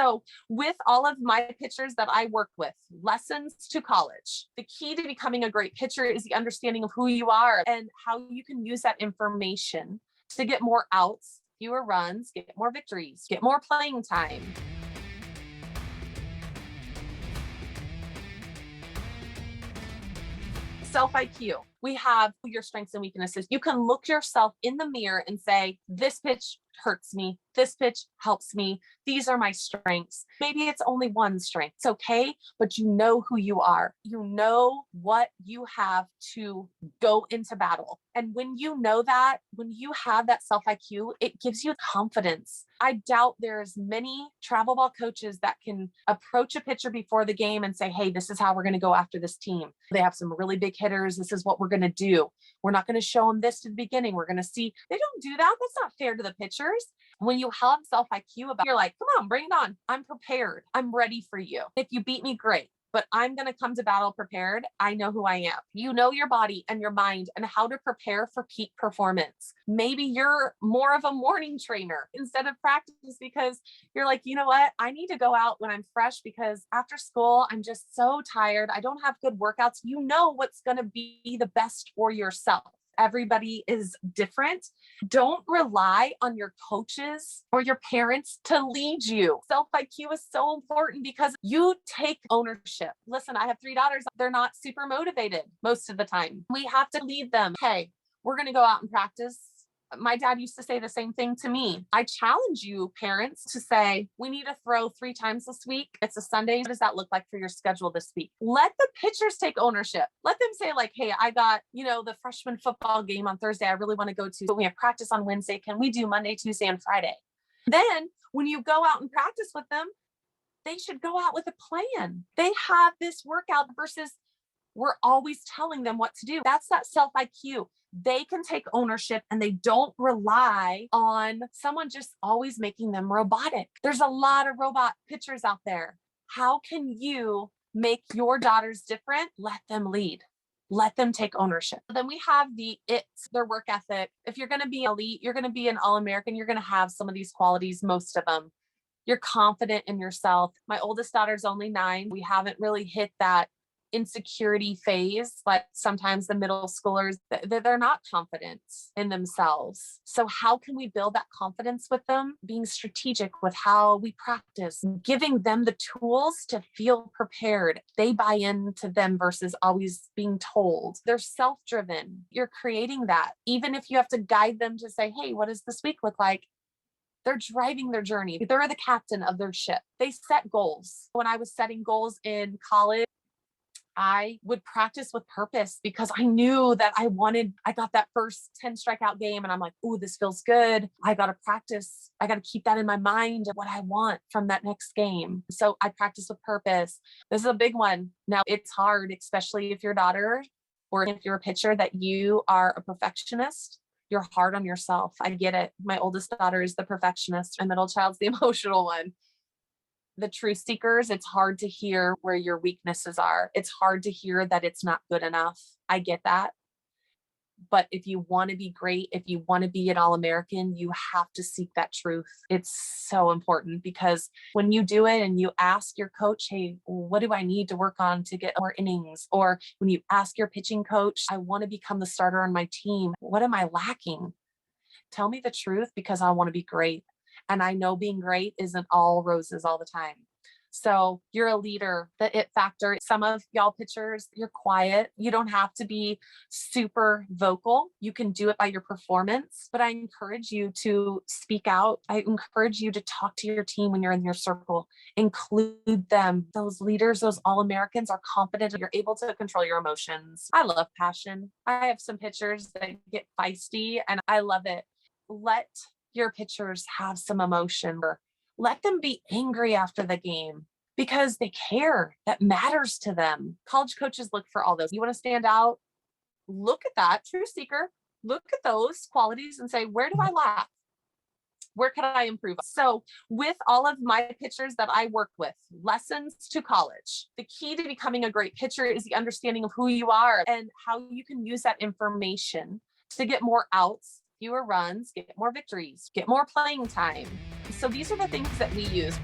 So with all of my pitchers that I work with, lessons to college, the key to becoming a great pitcher is the understanding of who you are and how you can use that information to get more outs, fewer runs, get more victories, get more playing time. Self-IQ. We have your strengths and weaknesses. You can look yourself in the mirror and say, this pitch hurts me. This pitch helps me. These are my strengths. Maybe it's only one strength. It's okay, but you know who you are. You know what you have to go into battle. And when you know that, when you have that self-IQ, it gives you confidence. I doubt there's many travel ball coaches that can approach a pitcher before the game and say, hey, this is how we're going to go after this team. They have some really big hitters. This is what we're going to do. We're not going to show them this to the beginning. We're going to see. They don't do that. That's not fair to the pitchers. When you have self-IQ about, you're like, come on, bring it on. I'm prepared. I'm ready for you. If you beat me, great. But I'm going to come to battle prepared. I know who I am. You know your body and your mind and how to prepare for peak performance. Maybe you're more of a morning trainer instead of practice because you're like, you know what? I need to go out when I'm fresh because after school, I'm just so tired. I don't have good workouts. You know what's going to be the best for yourself. Everybody is different. Don't rely on your coaches or your parents to lead you. Self-IQ is so important because you take ownership. Listen, I have 3 daughters. They're not super motivated most of the time. We have to lead them. Hey, we're going to go out and practice. My dad used to say the same thing to me. I challenge you parents to say, we need to throw 3 times this week. It's a Sunday. What does that look like for your schedule this week? Let the pitchers take ownership. Let them say like, hey, I got, the freshman football game on Thursday. I really want to go to, but we have practice on Wednesday. Can we do Monday, Tuesday, and Friday? Then when you go out and practice with them, they should go out with a plan. They have this workout versus we're always telling them what to do. That's that self-IQ. They can take ownership and they don't rely on someone just always making them robotic. There's a lot of robot pitchers out there. How can you make your daughters different? Let them lead. Let them take ownership. Then we have their work ethic. If you're going to be elite, you're going to be an All-American, you're going to have some of these qualities, most of them. You're confident in yourself. My oldest daughter's only 9. We haven't really hit that insecurity phase, but sometimes the middle schoolers, they're not confident in themselves. So how can we build that confidence with them? Being strategic with how we practice, giving them the tools to feel prepared. They buy into them versus always being told. They're self-driven. You're creating that. Even if you have to guide them to say, hey, what does this week look like? They're driving their journey. They're the captain of their ship. They set goals. When I was setting goals in college, I would practice with purpose because I knew that I got that first 10 strikeout game and I'm like, ooh, this feels good. I got to practice. I got to keep that in my mind of what I want from that next game. So I practice with purpose. This is a big one. Now it's hard, especially if your daughter or if you're a pitcher that you are a perfectionist. You're hard on yourself. I get it. My oldest daughter is the perfectionist. My middle child's the emotional one. The truth seekers, it's hard to hear where your weaknesses are. It's hard to hear that it's not good enough. I get that. But if you want to be great, if you want to be an All-American, you have to seek that truth. It's so important because when you do it and you ask your coach, hey, what do I need to work on to get more innings? Or when you ask your pitching coach, I want to become the starter on my team. What am I lacking? Tell me the truth because I want to be great. And I know being great isn't all roses all the time. So you're a leader, the it factor. Some of y'all pitchers, you're quiet. You don't have to be super vocal. You can do it by your performance, but I encourage you to speak out. I encourage you to talk to your team when you're in your circle, include them. Those leaders, those All-Americans are confident. You're able to control your emotions. I love passion. I have some pitchers that get feisty and I love it. Let your pitchers have some emotion. Let them be angry after the game because they care. That matters to them. College coaches look for all those. You want to stand out? Look at that. True seeker. Look at those qualities and say, where do I lack? Where can I improve? So with all of my pitchers that I work with, lessons to college, the key to becoming a great pitcher is the understanding of who you are and how you can use that information to get more outs, fewer runs, get more victories, get more playing time. So these are the things that we use.